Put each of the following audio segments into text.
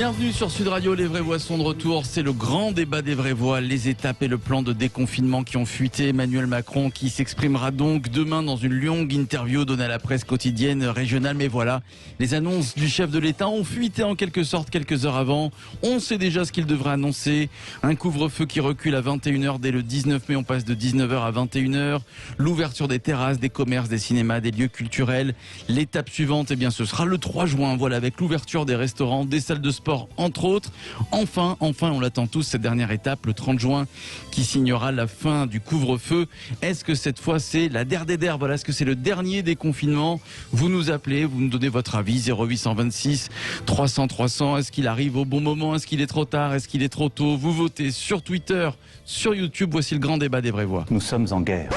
Bienvenue sur Sud Radio, les vraies voix sont de retour. C'est le grand débat des vraies voix, les étapes et le plan de déconfinement qui ont fuité. Emmanuel Macron qui s'exprimera donc demain dans une longue interview donnée à la presse quotidienne régionale. Mais voilà, les annonces du chef de l'État ont fuité en quelque sorte quelques heures avant. On sait déjà ce qu'il devrait annoncer. Un couvre-feu qui recule à 21h dès le 19 mai. On passe de 19h à 21h. L'ouverture des terrasses, des commerces, des cinémas, des lieux culturels. L'étape suivante, eh bien, ce sera le 3 juin. Voilà, avec l'ouverture des restaurants, des salles de sport, entre autres. Enfin, on l'attend tous, cette dernière étape, le 30 juin, qui signera la fin du couvre-feu. Est-ce que cette fois, c'est la der? Voilà, est-ce que c'est le dernier déconfinement? Vous nous appelez, vous nous donnez votre avis, 0826 300 300. Est-ce qu'il arrive au bon moment? Est-ce qu'il est trop tard? Est-ce qu'il est trop tôt? Vous votez sur Twitter, sur YouTube. Voici le grand débat des vraies voix. Nous sommes en guerre.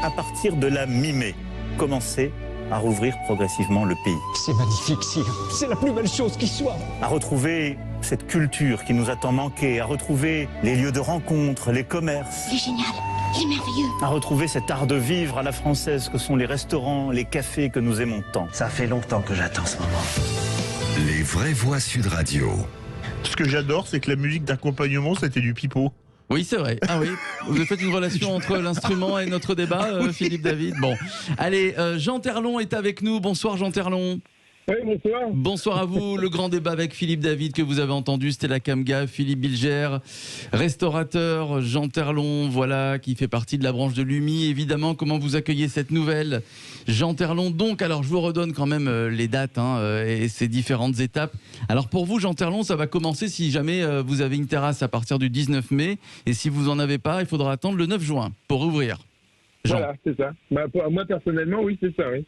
À partir de la mi-mai, commencez à rouvrir progressivement le pays. C'est magnifique, sire. C'est la plus belle chose qui soit. À retrouver cette culture qui nous a tant manqué, à retrouver les lieux de rencontre, les commerces. Il est génial, il est merveilleux. À retrouver cet art de vivre à la française que sont les restaurants, les cafés que nous aimons tant. Ça fait longtemps que j'attends ce moment. Les vraies voix Sud Radio. Ce que j'adore, c'est que la musique d'accompagnement, c'était du pipeau. Oui, c'est vrai. Ah oui, vous avez fait une relation entre l'instrument et notre débat, Philippe David. Bon, allez, Jean Terlon est avec nous. Bonsoir Jean Terlon. Oui, bonsoir. Bonsoir à vous. Le grand débat avec Philippe David que vous avez entendu, c'était la Camga, Philippe Bilger, restaurateur, Jean Terlon, voilà, qui fait partie de la branche de l'UMI. Évidemment, comment vous accueillez cette nouvelle, Jean Terlon? Donc, alors je vous redonne quand même les dates et ces différentes étapes. Alors pour vous, Jean Terlon, ça va commencer si jamais vous avez une terrasse à partir du 19 mai. Et si vous n'en avez pas, il faudra attendre le 9 juin pour ouvrir. Jean. Voilà, c'est ça. Bah, moi, personnellement, oui, c'est ça, oui.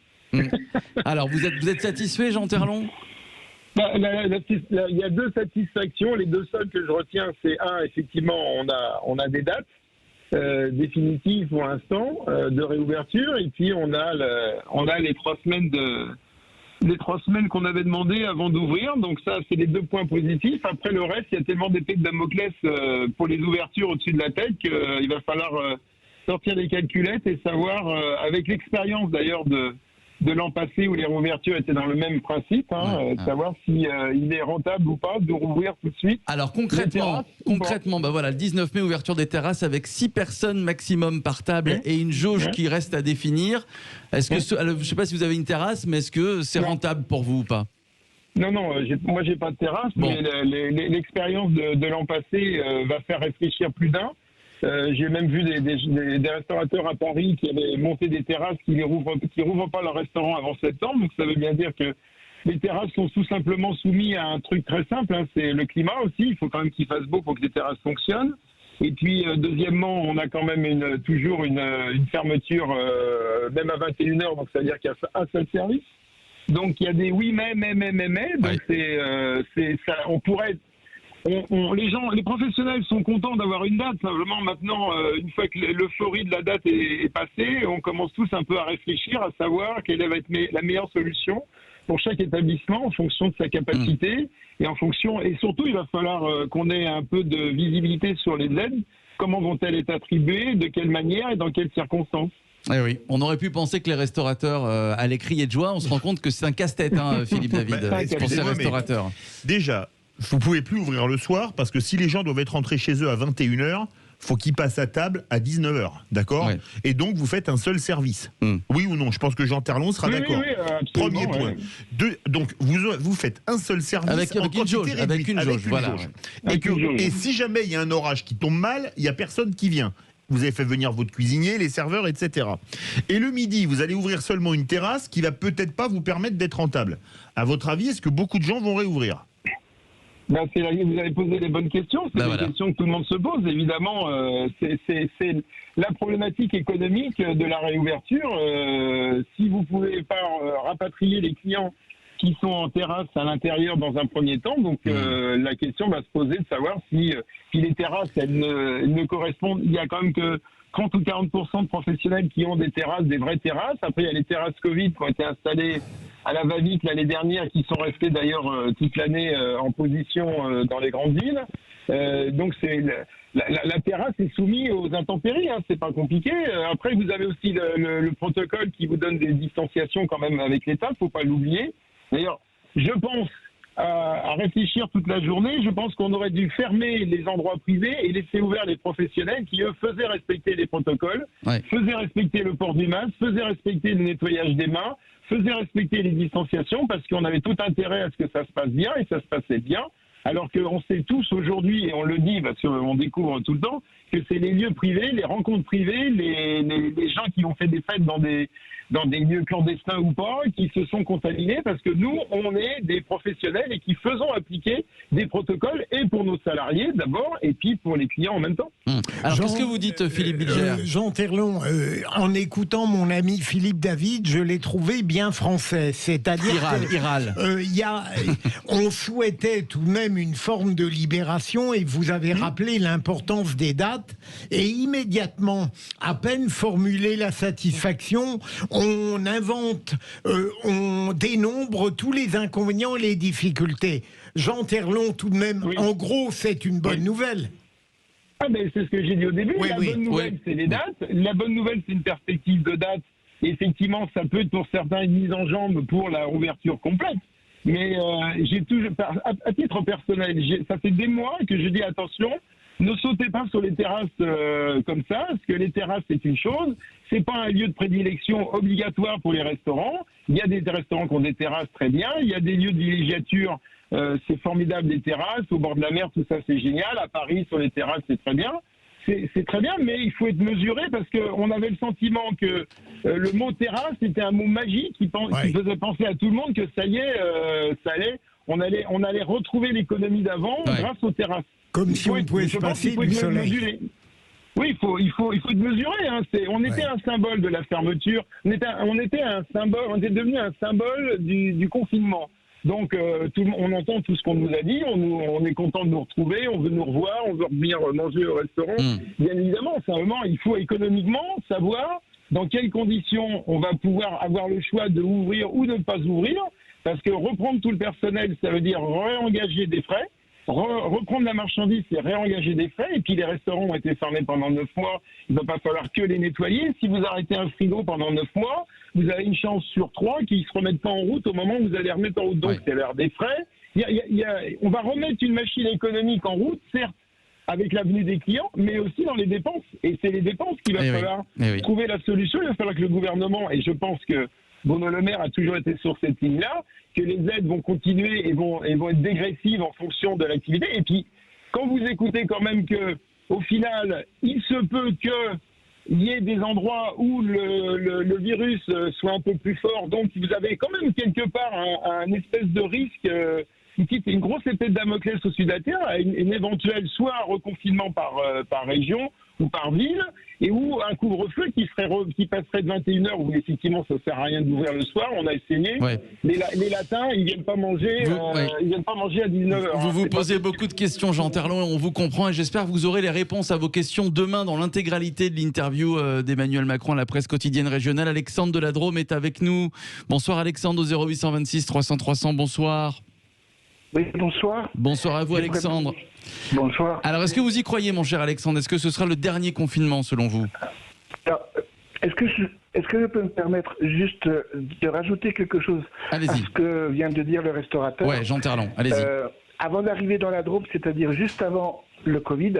Alors, vous êtes satisfait, Jean Terlon? Bah, il y a deux satisfactions. Les deux seules que je retiens, c'est effectivement, on a des dates définitives pour l'instant de réouverture, et puis on a les 3 semaines les 3 semaines qu'on avait demandé avant d'ouvrir. Donc ça, c'est les 2 points positifs. Après le reste, il y a tellement d'épées de Damoclès pour les ouvertures au-dessus de la tête qu'il va falloir sortir les calculettes et savoir, avec l'expérience d'ailleurs de l'an passé où les réouvertures étaient dans le même principe, savoir si il est rentable ou pas de rouvrir tout de suite. Alors concrètement, bah voilà, le 19 mai, ouverture des terrasses avec 6 personnes maximum par table et une jauge qui reste à définir. Est-ce que alors, je sais pas si vous avez une terrasse, mais est-ce que c'est rentable pour vous ou pas? Non, moi j'ai pas de terrasse, mais l'expérience de l'an passé va faire réfléchir plus d'un. J'ai même vu des restaurateurs à Paris qui avaient monté des terrasses qui rouvrent pas leur restaurant avant septembre. Donc ça veut bien dire que les terrasses sont tout simplement soumises à un truc très simple, c'est le climat aussi. Il faut quand même qu'il fasse beau pour que les terrasses fonctionnent. Et puis deuxièmement, on a quand même toujours une fermeture même à 21h, donc ça veut dire qu'il y a un seul service. Donc il y a des oui mais. Donc c'est ça, on pourrait. Les professionnels sont contents d'avoir une date. Simplement, maintenant, une fois que l'euphorie de la date est passée, on commence tous un peu à réfléchir, à savoir quelle va être la meilleure solution pour chaque établissement en fonction de sa capacité et surtout, il va falloir qu'on ait un peu de visibilité sur les aides. Comment vont-elles être attribuées, de quelle manière et dans quelles circonstances? Eh oui, on aurait pu penser que les restaurateurs allaient crier de joie. On se rend compte que c'est un casse-tête, Philippe David, pour ces restaurateurs. Déjà, vous ne pouvez plus ouvrir le soir parce que si les gens doivent être rentrés chez eux à 21h, faut qu'ils passent à table à 19h, d'accord? Ouais. Et donc, vous faites un seul service. Oui ou non? Je pense que Jean Terlon sera d'accord. Oui, premier point. Donc, vous faites un seul service avec une jauge. Avec une jauge, voilà. Et si jamais il y a un orage qui tombe mal, il n'y a personne qui vient. Vous avez fait venir votre cuisinier, les serveurs, etc. Et le midi, vous allez ouvrir seulement une terrasse qui va peut-être pas vous permettre d'être rentable. À votre avis, est-ce que beaucoup de gens vont réouvrir? Vous avez posé les bonnes questions. C'est des questions que tout le monde se pose. Évidemment, c'est la problématique économique de la réouverture. Si vous ne pouvez pas rapatrier les clients qui sont en terrasse à l'intérieur dans un premier temps, donc la question va se poser de savoir si les terrasses, elles ne correspondent. Il y a quand même que 30 ou 40% de professionnels qui ont des terrasses, des vraies terrasses. Après, il y a les terrasses Covid qui ont été installées à la va-vite l'année dernière, qui sont restées d'ailleurs toute l'année en position dans les grandes villes. Donc la terrasse est soumise aux intempéries, c'est pas compliqué. Après, vous avez aussi le protocole qui vous donne des distanciations quand même avec l'État, faut pas l'oublier. D'ailleurs, je pense à réfléchir toute la journée. Je pense qu'on aurait dû fermer les endroits privés et laisser ouverts les professionnels qui, eux, faisaient respecter les protocoles, faisaient respecter le port du masque, faisaient respecter le nettoyage des mains, faisaient respecter les distanciations, parce qu'on avait tout intérêt à ce que ça se passe bien, et ça se passait bien. Alors qu'on sait tous aujourd'hui, et on le dit parce qu'on découvre tout le temps, que c'est les lieux privés, les rencontres privées, les gens qui ont fait des fêtes dans des lieux clandestins ou pas, qui se sont contaminés, parce que nous, on est des professionnels et qui faisons appliquer des protocoles, et pour nos salariés d'abord, et puis pour les clients en même temps. Alors qu'est-ce que vous dites, Philippe Bilger? Jean Terlon, en écoutant mon ami Philippe David, je l'ai trouvé bien français, c'est-à-dire on souhaitait tout de même une forme de libération, et vous avez rappelé l'importance des dates, et immédiatement, à peine formulé la satisfaction, on invente, on dénombre tous les inconvénients et les difficultés. Jean Terlon, tout de même, en gros, c'est une bonne nouvelle. Ah ben c'est ce que j'ai dit au début. La bonne nouvelle, c'est les dates. La bonne nouvelle, c'est une perspective de date. Et effectivement, ça peut être pour certains une mise en jambe pour la rouverture complète. Mais j'ai toujours, à titre personnel, ça fait des mois que je dis attention, ne sautez pas sur les terrasses comme ça, parce que les terrasses, c'est une chose. C'est pas un lieu de prédilection obligatoire pour les restaurants. Il y a des restaurants qui ont des terrasses très bien. Il y a des lieux de villégiature, c'est formidable, des terrasses. Au bord de la mer, tout ça, c'est génial. À Paris, sur les terrasses, c'est très bien. C'est très bien, mais il faut être mesuré, parce qu'on avait le sentiment que le mot terrasse était un mot magique qui faisait penser à tout le monde que ça y est, on allait retrouver l'économie d'avant grâce aux terrasses. Comme si on pouvait se passer du soleil. Oui, il faut être mesuré. Hein. On était un symbole de la fermeture. On était devenu un symbole du confinement. Donc, on entend tout ce qu'on nous a dit. On est content de nous retrouver. On veut nous revoir. On veut venir manger au restaurant. Bien évidemment, simplement, il faut économiquement savoir dans quelles conditions on va pouvoir avoir le choix de ouvrir ou de ne pas ouvrir. Parce que reprendre tout le personnel, ça veut dire réengager des frais. Reprendre la marchandise, c'est réengager des frais. Et puis les restaurants ont été fermés pendant 9 mois. Il ne va pas falloir que les nettoyer. Si vous arrêtez un frigo pendant 9 mois, vous avez une chance sur 3 qu'ils ne se remettent pas en route au moment où vous allez remettre en route. Donc c'est l'heure des frais. On va remettre une machine économique en route, certes, avec l'avenue des clients, mais aussi dans les dépenses. Et c'est les dépenses qu'il va falloir trouver la solution. Il va falloir que le gouvernement, et je pense que Bruno Le Maire a toujours été sur cette ligne-là, que les aides vont continuer et vont être dégressives en fonction de l'activité. Et puis, quand vous écoutez quand même que, au final, il se peut qu'il y ait des endroits où le virus soit un peu plus fort, donc vous avez quand même quelque part un espèce de risque qui est une grosse épée de Damoclès au-dessus de la Terre, à une éventuelle soit un reconfinement par région ou par ville, et ou un couvre-feu qui passerait de 21h, où effectivement ça ne sert à rien d'ouvrir le soir, on a essayé. Les latins, ils viennent pas manger, ils viennent pas manger à 19h. Vous posez beaucoup de questions, Jean Terlon, on vous comprend, et j'espère que vous aurez les réponses à vos questions demain dans l'intégralité de l'interview d'Emmanuel Macron à la presse quotidienne régionale. Alexandre de la Drôme est avec nous. Bonsoir Alexandre, au 0826 300 300, bonsoir. Oui, bonsoir. Bonsoir à vous Alexandre. Bonsoir. Alors est-ce que vous y croyez mon cher Alexandre? Est-ce que ce sera le dernier confinement selon vous? Alors, est-ce que je peux me permettre juste de rajouter quelque chose à ce que vient de dire le restaurateur? Ouais, Jean Terlon, allez-y. Avant d'arriver dans la Drôme, c'est-à-dire juste avant le Covid,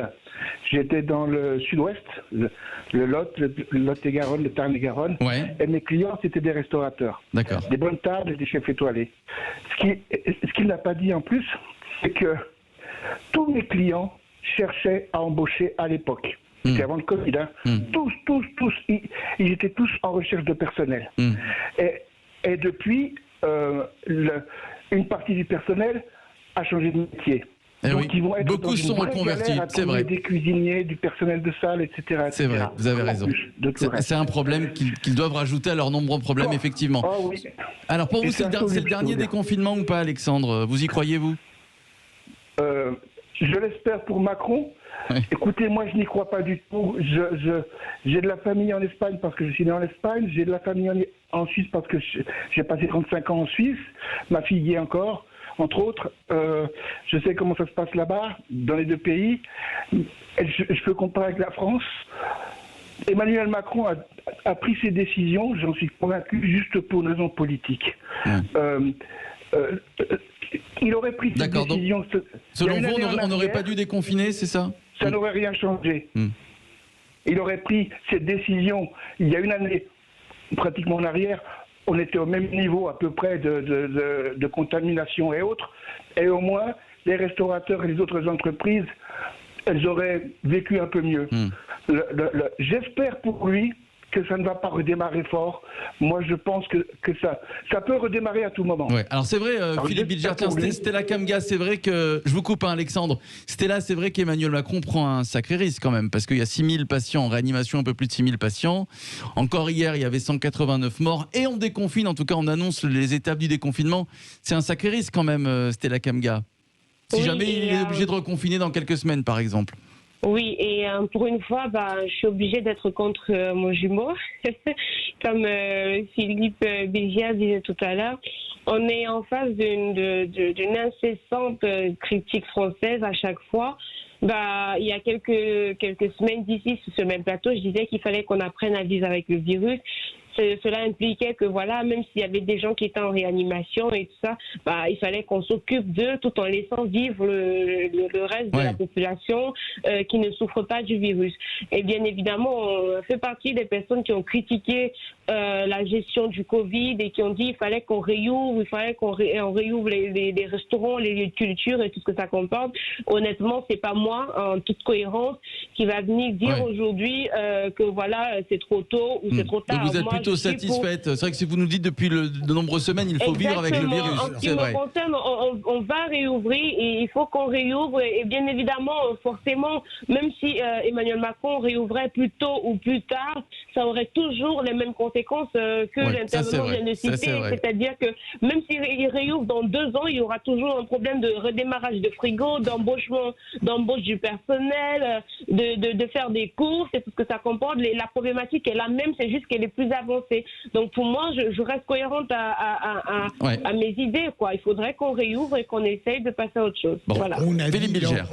j'étais dans le sud-ouest, le Lot, le Lot-et-Garonne, le Tarn-et-Garonne, et mes clients, c'était des restaurateurs. D'accord. Des bonnes tables et des chefs étoilés. Ce qu'il n'a pas dit en plus, c'est que tous mes clients cherchaient à embaucher à l'époque. C'était avant le Covid. Hein. Tous, ils étaient tous en recherche de personnel. Et depuis, une partie du personnel a changé de métier. Donc ils vont être beaucoup sont reconvertis, c'est vrai. Des cuisiniers, du personnel de salle, etc. C'est vrai, vous avez raison. C'est un problème qu'ils doivent rajouter à leur nombreux problèmes, effectivement. Oui. Alors pour vous, c'est le dernier déconfinement ou pas, Alexandre? Vous y croyez, vous? Je l'espère pour Macron. Écoutez, moi je n'y crois pas du tout. J'ai de la famille en Espagne parce que je suis né en Espagne. J'ai de la famille en Suisse parce que j'ai passé 35 ans en Suisse. Ma fille y est encore. Entre autres, je sais comment ça se passe là-bas, dans les deux pays. Je peux comparer avec la France. Emmanuel Macron a pris ses décisions, j'en suis convaincu, juste pour une raison politique. il aurait pris cette décision. Selon vous, on n'aurait pas dû déconfiner, c'est ça? Ça n'aurait rien changé. Il aurait pris cette décision il y a une année, pratiquement en arrière. On était au même niveau à peu près de contamination et autres. Et au moins, les restaurateurs et les autres entreprises, elles auraient vécu un peu mieux. J'espère pour lui que ça ne va pas redémarrer fort. Moi, je pense que ça peut redémarrer à tout moment. Ouais. Alors c'est vrai, Philippe Bilger, Stella Kamga, c'est vrai que... Je vous coupe, Alexandre. Stella, c'est vrai qu'Emmanuel Macron prend un sacré risque quand même, parce qu'il y a 6000 patients en réanimation, un peu plus de 6000 patients. Encore hier, il y avait 189 morts, et on déconfine, en tout cas on annonce les étapes du déconfinement. C'est un sacré risque quand même, Stella Kamga. Si jamais il est obligé de reconfiner dans quelques semaines, par exemple. Oui, et pour une fois, je suis obligée d'être contre mon jumeau, comme Philippe Bilger disait tout à l'heure. On est en face d'une incessante critique française à chaque fois. Il y a quelques semaines d'ici, sur ce même plateau, je disais qu'il fallait qu'on apprenne à vivre avec le virus. Cela impliquait que même s'il y avait des gens qui étaient en réanimation et tout ça, il fallait qu'on s'occupe d'eux tout en laissant vivre le reste de la population qui ne souffre pas du virus. Et bien évidemment, on fait partie des personnes qui ont critiqué la gestion du Covid et qui ont dit qu'il fallait qu'on réouvre, on réouvre les restaurants, les lieux de culture et tout ce que ça comporte. Honnêtement, c'est pas moi, en toute cohérence, qui va venir dire aujourd'hui que c'est trop tôt ou c'est trop tard. Donc vous êtes plutôt satisfaite. C'est vrai que si vous nous dites depuis de nombreuses semaines, il faut vivre avec le virus. En ce qui me concerne, on va réouvrir et il faut qu'on réouvre. Et bien évidemment, forcément, même si Emmanuel Macron réouvrait plus tôt ou plus tard, ça aurait toujours les mêmes conséquences que l'intervenant vient de citer. C'est-à-dire que même s'il réouvre dans 2 ans, il y aura toujours un problème de redémarrage de frigo, d'embauche du personnel, de faire des courses et tout ce que ça comporte. La problématique est la même, c'est juste qu'elle est plus avancée. Donc pour moi, je reste cohérente à mes idées. Il faudrait qu'on réouvre et qu'on essaye de passer à autre chose. Bon, voilà.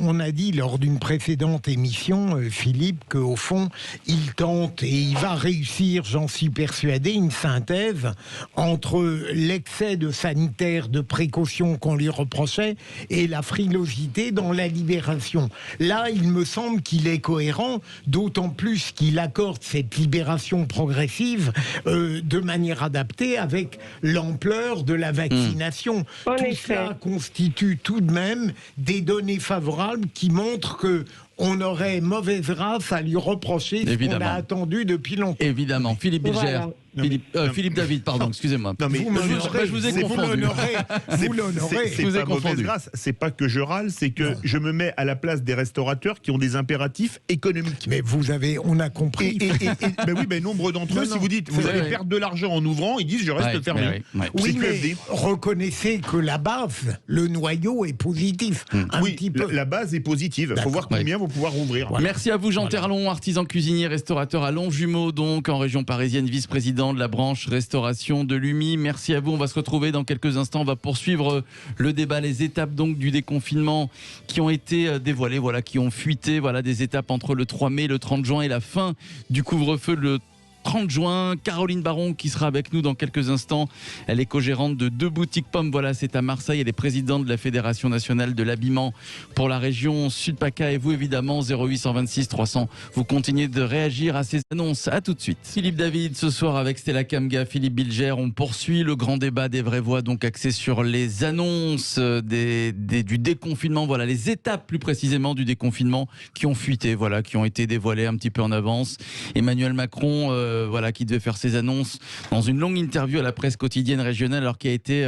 On a dit lors d'une précédente émission, Philippe, qu'au fond, il tente et il va réussir, j'en suis persuadé, une synthèse entre l'excès de sanitaire, de précaution qu'on lui reprochait et la frilosité dans la libération. Là, il me semble qu'il est cohérent, d'autant plus qu'il accorde cette libération progressive de manière adaptée avec l'ampleur de la vaccination. Tout cela constitue tout de même des données favorables qui montrent que on aurait mauvaise race à lui reprocher ce qu'on a attendu depuis longtemps. Évidemment. Philippe Bilger. Philippe David, pardon, excusez-moi. Non, mais je vous ai confondu. Vous l'honorez. C'est pas mauvaise grâce. C'est pas que je râle, c'est que je me mets à la place des restaurateurs qui ont des impératifs économiques. Mais on a compris. Mais nombre d'entre eux, si vous dites, vous allez perdre de l'argent en ouvrant, ils disent je reste fermé. Oui, mais reconnaissez que la base, le noyau est positif. La base est positive. Il faut voir combien vont pouvoir ouvrir. Voilà. Merci à vous, Jean Terlon, artisan cuisinier, restaurateur à Longjumeau, donc en région parisienne, vice-président de la branche restauration de l'UMI. Merci à vous. On va se retrouver dans quelques instants. On va poursuivre le débat, les étapes donc du déconfinement qui ont été dévoilées, qui ont fuité. Des étapes entre le 3 mai, le 30 juin et la fin du couvre-feu le 30 juin. Caroline Baron qui sera avec nous dans quelques instants. Elle est co-gérante de 2 boutiques pommes. C'est à Marseille. Elle est présidente de la Fédération nationale de l'habillement pour la région Sud-PACA. Et vous, évidemment, 0826 300. Vous continuez de réagir à ces annonces. À tout de suite. Philippe David, ce soir avec Stella Kamga, Philippe Bilger. On poursuit le grand débat des vraies voix, donc axé sur les annonces du déconfinement. Les étapes plus précisément du déconfinement qui ont fuité, qui ont été dévoilées un petit peu en avance. Emmanuel Macron, qui devait faire ses annonces dans une longue interview à la presse quotidienne régionale, alors qui a été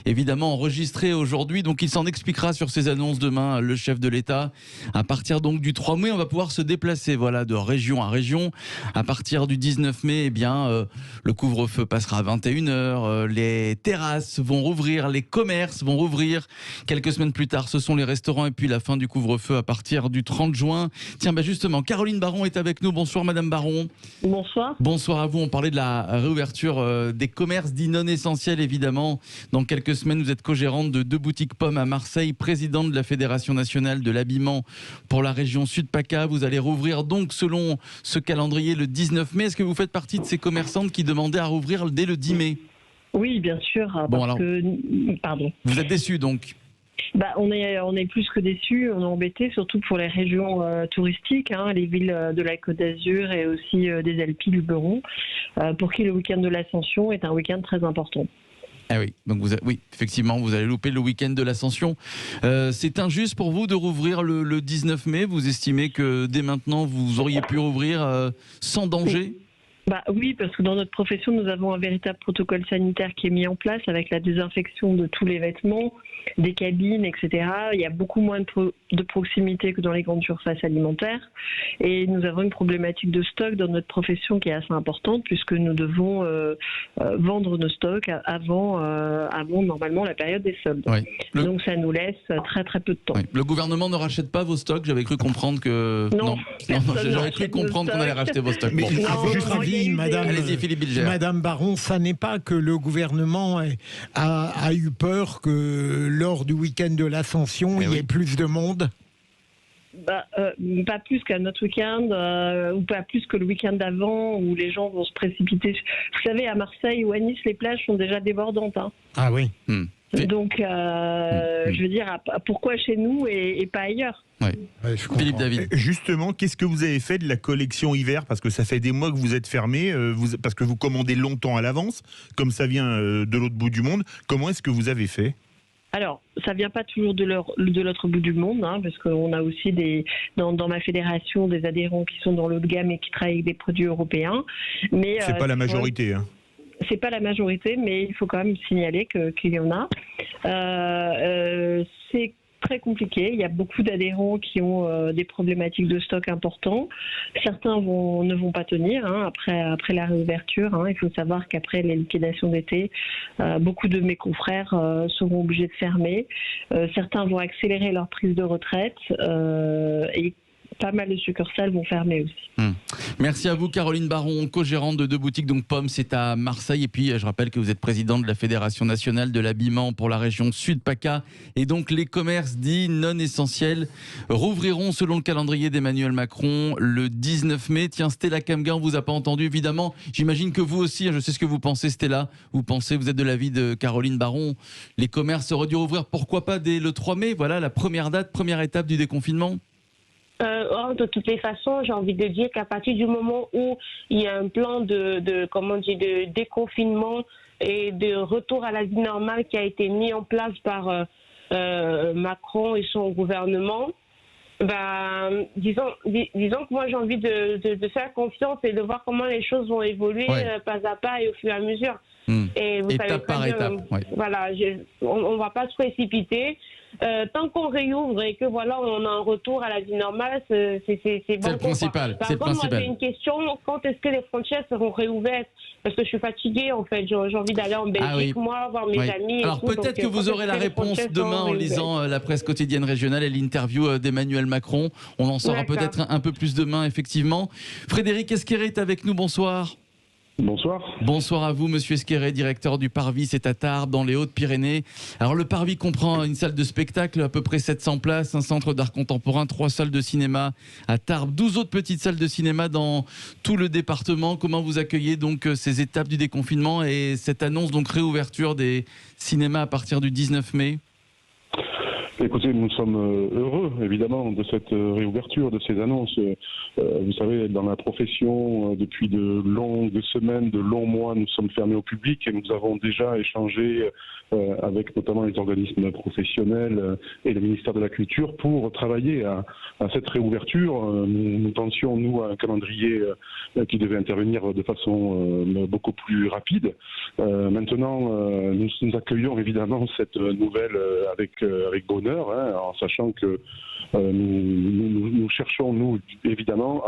évidemment enregistrée aujourd'hui. Donc il s'en expliquera sur ses annonces demain, le chef de l'État. À partir donc du 3 mai, on va pouvoir se déplacer de région à région. À partir du 19 mai, le couvre-feu passera à 21h, les terrasses vont rouvrir, les commerces vont rouvrir. Quelques semaines plus tard, ce sont les restaurants et puis la fin du couvre-feu à partir du 30 juin. Tiens, justement, Caroline Baron est avec nous. Bonsoir Madame Baron. Bonsoir. Bonsoir à vous. On parlait de la réouverture des commerces dits non essentiels, évidemment. Dans quelques semaines, vous êtes co-gérante de 2 boutiques pommes à Marseille, présidente de la Fédération nationale de l'habillement pour la région Sud-PACA. Vous allez rouvrir donc selon ce calendrier le 19 mai. Est-ce que vous faites partie de ces commerçantes qui demandaient à rouvrir dès le 10 mai ? Oui, bien sûr. Pardon. Vous êtes déçu donc? On est plus que déçus, on est embêtés, surtout pour les régions touristiques, les villes de la Côte d'Azur et aussi des Alpes du Beron, pour qui le week-end de l'Ascension est un week-end très important. Ah oui, donc oui, effectivement, vous allez louper le week-end de l'Ascension. C'est injuste pour vous de rouvrir le 19 mai? Vous estimez que dès maintenant, vous auriez pu rouvrir sans danger? Oui, parce que dans notre profession, nous avons un véritable protocole sanitaire qui est mis en place avec la désinfection de tous les vêtements, des cabines, etc. Il y a beaucoup moins de proximité que dans les grandes surfaces alimentaires. Et nous avons une problématique de stock dans notre profession qui est assez importante puisque nous devons vendre nos stocks avant normalement la période des soldes. Oui. Donc ça nous laisse très très peu de temps. Oui. Le gouvernement ne rachète pas vos stocks? J'avais cru comprendre que... Non, j'aurais cru comprendre qu'on allait racheter vos stocks. Mais à votre avis, Allez-y, Philippe Bilger. Madame Baron, ça n'est pas que le gouvernement a eu peur que lors du week-end de l'Ascension, il y ait plus de monde? Pas plus qu'à notre week-end, ou pas plus que le week-end d'avant, où les gens vont se précipiter. Vous savez, à Marseille ou à Nice, les plages sont déjà débordantes. Ah oui. Donc, je veux dire, pourquoi chez nous et pas ailleurs? Philippe David. Justement, qu'est-ce que vous avez fait de la collection hiver? Parce que ça fait des mois que vous êtes fermé, parce que vous commandez longtemps à l'avance, comme ça vient de l'autre bout du monde. Comment est-ce que vous avez fait? Alors, ça vient pas toujours de l'autre bout du monde, parce qu'on a aussi dans ma fédération des adhérents qui sont dans l'haut de gamme et qui travaillent avec des produits européens. Mais c'est pas la majorité. C'est pas la majorité, mais il faut quand même signaler qu'il y en a. C'est très compliqué. Il y a beaucoup d'adhérents qui ont des problématiques de stock importants. Certains ne vont pas tenir après la réouverture. Il faut savoir qu'après les liquidations d'été, beaucoup de mes confrères seront obligés de fermer. Certains vont accélérer leur prise de retraite et pas mal de succursales vont fermer aussi. Merci à vous Caroline Baron, co-gérante de 2 boutiques, donc Pomme, c'est à Marseille. Et puis je rappelle que vous êtes présidente de la Fédération nationale de l'habillement pour la région Sud-PACA. Et donc les commerces dits non essentiels rouvriront selon le calendrier d'Emmanuel Macron le 19 mai. Tiens, Stella Kamga, on vous a pas entendu évidemment. J'imagine que vous aussi, je sais ce que vous pensez Stella, vous êtes de l'avis de Caroline Baron. Les commerces auraient dû rouvrir, pourquoi pas dès le 3 mai, voilà la première étape du déconfinement. De toutes les façons, j'ai envie de dire qu'à partir du moment où il y a un plan de déconfinement et de retour à la vie normale qui a été mis en place par Macron et son gouvernement, disons que moi j'ai envie de faire confiance et de voir comment les choses vont évoluer pas à pas et au fur et à mesure. Et vous savez très bien, voilà, on ne va pas se précipiter. Tant qu'on réouvre et que voilà, on a un retour à la vie normale, c'est bon. C'est le principal. Par contre, moi j'ai une question, quand est-ce que les frontières seront réouvertes? Parce que je suis fatiguée en fait, j'ai envie d'aller en Belgique, moi, voir mes amis. Alors peut-être que vous aurez la réponse demain en lisant la presse quotidienne régionale et l'interview d'Emmanuel Macron. On en saura peut-être un peu plus demain, effectivement. Frédéric Esqueré est avec nous, bonsoir. Bonsoir. Bonsoir à vous, monsieur Esqueré, directeur du Parvis, c'est à Tarbes, dans les Hautes-Pyrénées. Alors le Parvis comprend une salle de spectacle, à peu près 700 places, un centre d'art contemporain, 3 salles de cinéma à Tarbes, 12 autres petites salles de cinéma dans tout le département. Comment vous accueillez donc ces étapes du déconfinement et cette annonce, donc réouverture des cinémas à partir du 19 mai ? Écoutez, nous sommes heureux, évidemment, de cette réouverture, de ces annonces. Vous savez, dans la profession, depuis de longues semaines, de longs mois, nous sommes fermés au public et nous avons déjà échangé avec notamment les organismes professionnels et le ministère de la Culture pour travailler à cette réouverture. Nous pensions, nous, à un calendrier qui devait intervenir de façon beaucoup plus rapide. Maintenant, nous accueillons évidemment cette nouvelle avec bonheur, en sachant que nous cherchons, nous, évidemment,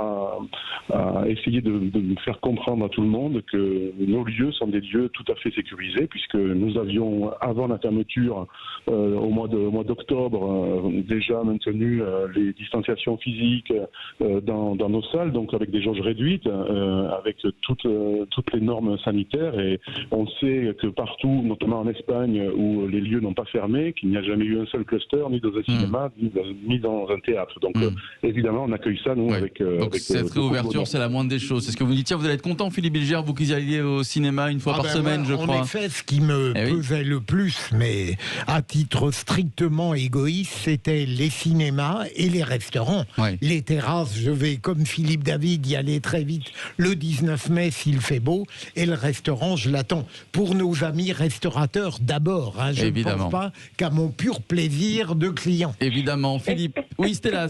à essayer de faire comprendre à tout le monde que nos lieux sont des lieux tout à fait sécurisés, puisque nous avions, avant la fermeture, au mois d'octobre, déjà maintenu les distanciations physiques dans nos salles, donc avec des jauges réduites, avec toutes les normes sanitaires, et on sait que partout, notamment en Espagne, où les lieux n'ont pas fermé, qu'il n'y a jamais eu un seul cluster blockbuster, ni dans un cinéma, ni dans un théâtre. Donc évidemment, on accueille ça, nous, avec... Donc cette réouverture, c'est la moindre des choses. C'est ce que vous dites. Tiens, vous allez être content, Philippe Bilger, vous qui alliez au cinéma une fois par semaine, je crois. En effet, ce qui me pesait le plus, mais à titre strictement égoïste, c'était les cinémas et les restaurants. Les terrasses, je vais, comme Philippe David, y aller très vite le 19 mai s'il fait beau. Et le restaurant, je l'attends. Pour nos amis restaurateurs, d'abord. Je ne pense pas qu'à mon pur plaisir de client. Évidemment. Philippe. Oui, Stella.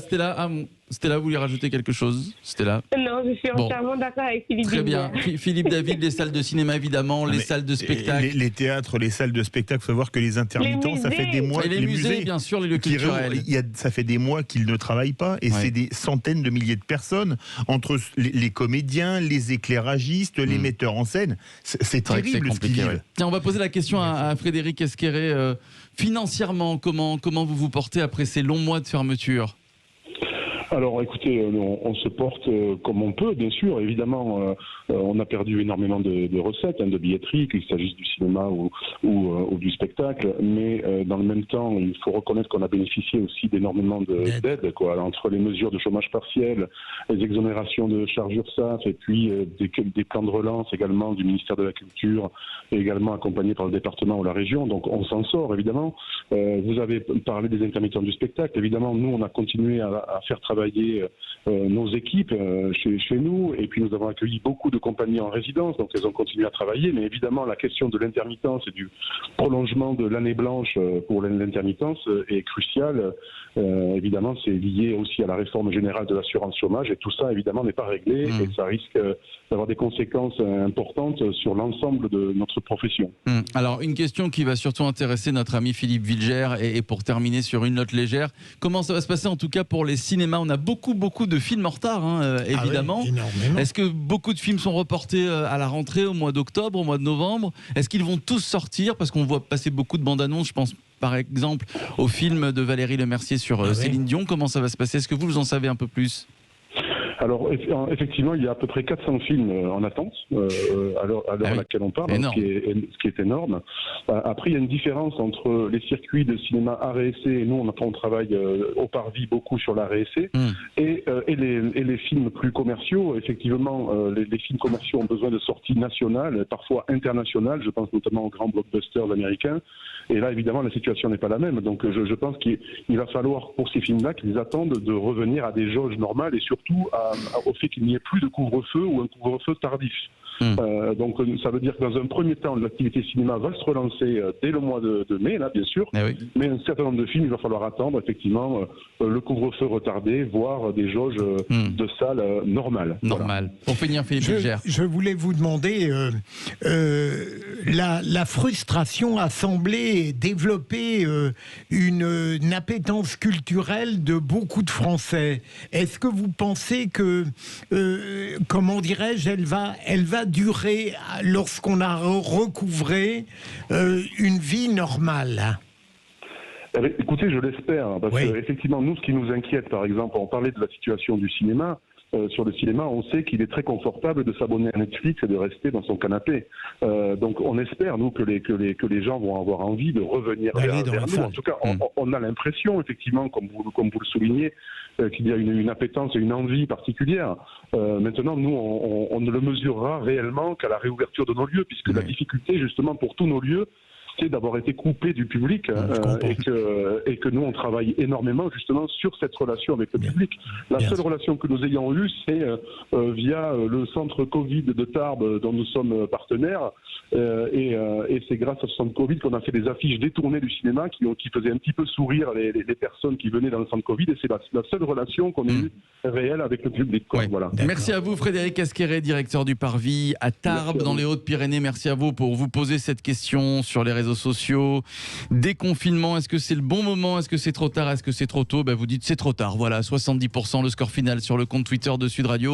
Stella, vous voulez rajouter quelque chose? Stella? Non, je suis entièrement d'accord avec Philippe. Très bien. Philippe David, les salles de cinéma, évidemment, les salles de spectacle. Les théâtres, les salles de spectacle, il faut savoir que les intermittents, ça fait des mois... Et les musées, bien sûr, les lieux culturels. Ça fait des mois qu'ils ne travaillent pas, et c'est des centaines de milliers de personnes, entre les comédiens, les éclairagistes, les metteurs en scène. C'est terrible ce qu'ils vivent. Tiens, on va poser la question à Frédéric Esquerret. Financièrement, comment vous vous portez après ces longs mois de fermeture? Alors écoutez, on se porte comme on peut, bien sûr. Évidemment, on a perdu énormément de recettes, de billetterie, qu'il s'agisse du cinéma ou du spectacle. Mais dans le même temps, il faut reconnaître qu'on a bénéficié aussi d'énormément d'aides, entre les mesures de chômage partiel, les exonérations de charges URSSAF, et puis des plans de relance également du ministère de la Culture, et également accompagnés par le département ou la région. Donc on s'en sort, évidemment. Vous avez parlé des intermittents du spectacle. Évidemment, nous, on a continué à faire travailler nos équipes chez nous, et puis nous avons accueilli beaucoup de compagnies en résidence, donc elles ont continué à travailler. Mais évidemment, la question de l'intermittence et du prolongement de l'année blanche pour l'intermittence est cruciale. Évidemment, c'est lié aussi à la réforme générale de l'assurance chômage, et tout ça, évidemment, n'est pas réglé, et ça risque d'avoir des conséquences importantes sur l'ensemble de notre profession. Alors, une question qui va surtout intéresser notre ami Philippe Bilger, et pour terminer sur une note légère, comment ça va se passer en tout cas pour les cinémas? On a beaucoup de films en retard, évidemment. Est-ce que beaucoup de films sont reportés à la rentrée, au mois d'octobre, au mois de novembre? Est-ce qu'ils vont tous sortir? Parce qu'on voit passer beaucoup de bandes annonces, je pense par exemple au film de Valérie Lemercier sur Céline Dion. Comment ça va se passer? Est-ce que vous en savez un peu plus? Alors, effectivement, il y a à peu près 400 films en attente à l'heure à laquelle on parle, ce qui est énorme. Après, il y a une différence entre les circuits de cinéma art et essai, et nous, on travaille au Parvis beaucoup sur l'art et essai, et les films plus commerciaux. Effectivement, les films commerciaux ont besoin de sorties nationales, parfois internationales. Je pense notamment aux grands blockbusters américains. Et là, évidemment, la situation n'est pas la même. Donc, je pense qu'il va falloir, pour ces films-là, qu'ils attendent de revenir à des jauges normales, et surtout au fait qu'il n'y ait plus de couvre-feu ou un couvre-feu tardif. Donc ça veut dire que dans un premier temps, l'activité cinéma va se relancer dès le mois de mai, là bien sûr, mais un certain nombre de films, il va falloir attendre effectivement le couvre-feu retardé, voire des jauges de salles normales. Voilà. Pour finir, Philippe Bilger. Je voulais vous demander, la frustration a semblé développer une appétence culturelle de beaucoup de Français. Est-ce que vous pensez que, comment dirais-je, elle va durer lorsqu'on a recouvré une vie normale? Écoutez, je l'espère, parce qu'effectivement, nous, ce qui nous inquiète, par exemple, on parlait de la situation du cinéma. Sur le cinéma, on sait qu'il est très confortable de s'abonner à Netflix et de rester dans son canapé. Donc on espère, nous, que les gens vont avoir envie de revenir vers nous. En tout cas, on a l'impression, effectivement, comme vous le soulignez, qu'il y a une appétence et une envie particulière. Maintenant, nous, on ne le mesurera réellement qu'à la réouverture de nos lieux, puisque la difficulté, justement, pour tous nos lieux, c'est d'avoir été coupé du public et que nous on travaille énormément justement sur cette relation avec le public. La seule relation que nous ayons eue, c'est via le centre Covid de Tarbes dont nous sommes partenaires, et c'est grâce à ce centre Covid qu'on a fait des affiches détournées du cinéma qui faisaient un petit peu sourire les personnes qui venaient dans le centre Covid, et c'est la seule relation qu'on ait eue réelle avec le public. Voilà. Merci à vous, Frédéric Esquerret, directeur du Parvis à Tarbes dans les Hautes-Pyrénées. Merci à vous pour vous poser cette question sur les réseaux sociaux. Déconfinement, est-ce que c'est le bon moment? Est-ce que c'est trop tard? Est-ce que c'est trop tôt? Vous dites c'est trop tard. Voilà, 70% le score final sur le compte Twitter de Sud Radio.